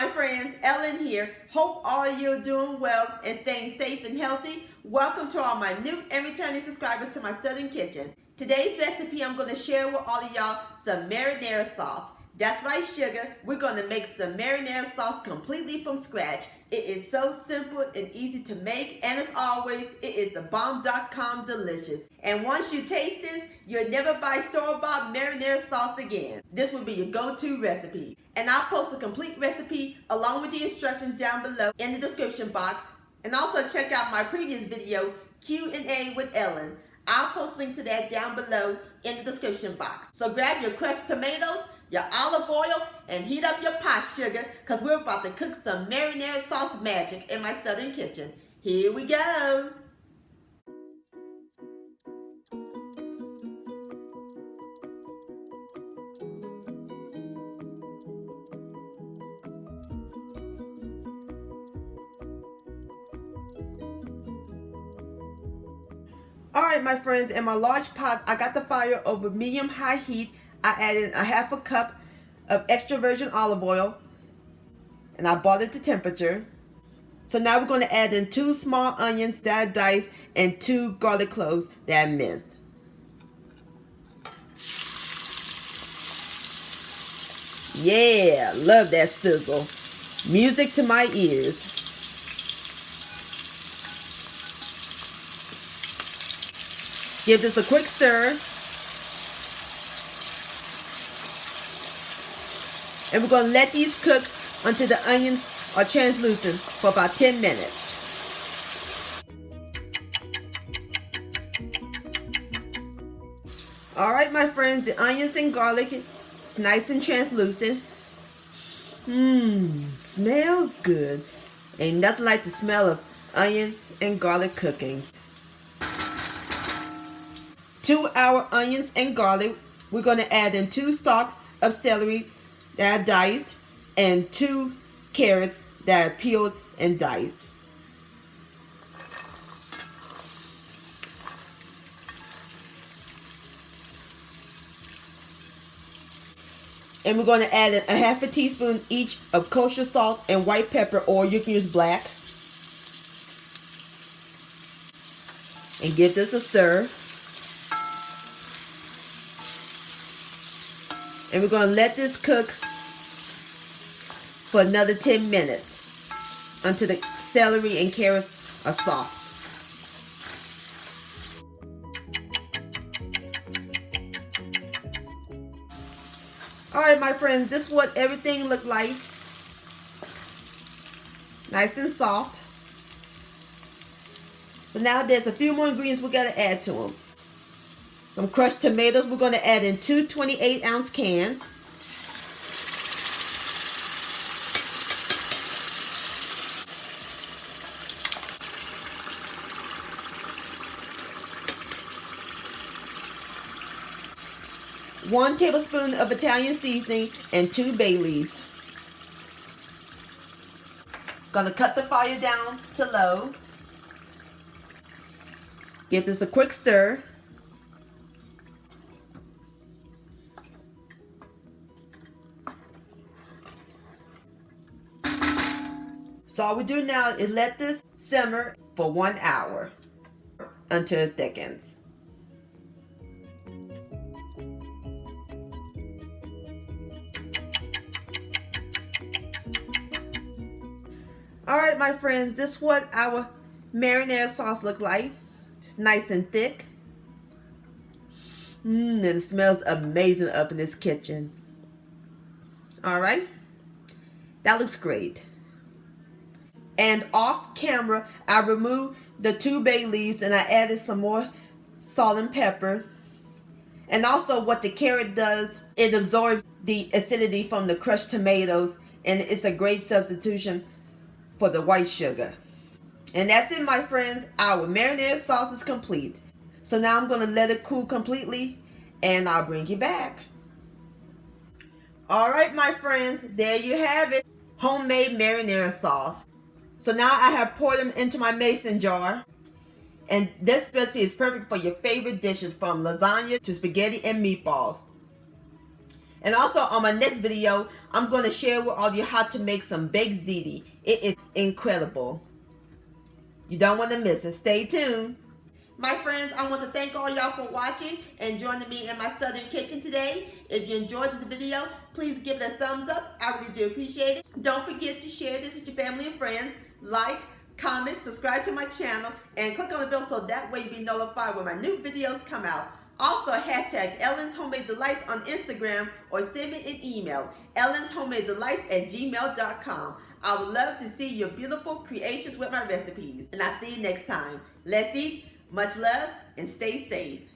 my friends, Ellen here. Hope all of you are doing well and staying safe and healthy. Welcome to all my new and returning subscribers to my Southern Kitchen. Today's recipe, I'm going to share with all of y'all some marinara sauce. That's right, sugar. We're going to make some marinara sauce completely from scratch. It is so simple and easy to make, and as always, it is the bomb.com delicious. And once you taste this, you'll never buy store-bought marinara sauce again. This will be your go-to recipe. And I'll post a complete recipe along with the instructions down below in the description box. And also check out my previous video, Q&A with Ellen. I'll post a link to that down below in the description box. So grab your crushed tomatoes, your olive oil, and heat up your pot, sugar, because we're about to cook some marinara sauce magic in my Southern Kitchen. Here we go. Alright, my friends, in my large pot, I got the fire over medium-high heat. I added a half a cup of extra virgin olive oil, and I brought it to temperature. So now we're going to add in 2 small onions that I diced and 2 garlic cloves that I minced. Yeah, love that sizzle. Music to my ears. Give this a quick stir. And we're going to let these cook until the onions are translucent for about 10 minutes. Alright, my friends, the onions and garlic is nice and translucent. Smells good. Ain't nothing like the smell of onions and garlic cooking. 2 our onions and garlic. We're going to add in 2 stalks of celery that I diced and 2 carrots that I peeled and diced. And we're going to add in a half a teaspoon each of kosher salt and white pepper, or you can use black. And give this a stir. And we're going to let this cook for another 10 minutes until the celery and carrots are soft. Alright, my friends, this is what everything looked like. Nice and soft. So now there's a few more ingredients we got to add to them. Some crushed tomatoes. We're going to add in 2 28-ounce cans. One tablespoon of Italian seasoning and 2 bay leaves. Gonna cut the fire down to low. Give this a quick stir. So all we do now is let this simmer for 1 hour until it thickens. Alright, my friends, this is what our marinara sauce look like. It's nice and thick. And it smells amazing up in this kitchen. Alright, that looks great. And off camera, I removed the 2 bay leaves and I added some more salt and pepper. And also what the carrot does, it absorbs the acidity from the crushed tomatoes, and it's a great substitution for the white sugar. And that's it, my friends. Our marinara sauce is complete. So now I'm going to let it cool completely and I'll bring you back. Alright, my friends, there you have it. Homemade marinara sauce. So now I have poured them into my mason jar. And this recipe is perfect for your favorite dishes, from lasagna to spaghetti and meatballs. And also on my next video, I'm going to share with all of you how to make some baked ziti. It is incredible. You don't want to miss it. Stay tuned. My friends, I want to thank all y'all for watching and joining me in my Southern kitchen today. If you enjoyed this video, please give it a thumbs up. I really do appreciate it. Don't forget to share this with your family and friends. Like, comment, subscribe to my channel, and click on the bell so that way you'll be notified when my new videos come out. Also, hashtag Ellen's Homemade Delights on Instagram or send me an email, ellenshomemadeDelights@gmail.com. I would love to see your beautiful creations with my recipes. And I'll see you next time. Let's eat, much love, and stay safe.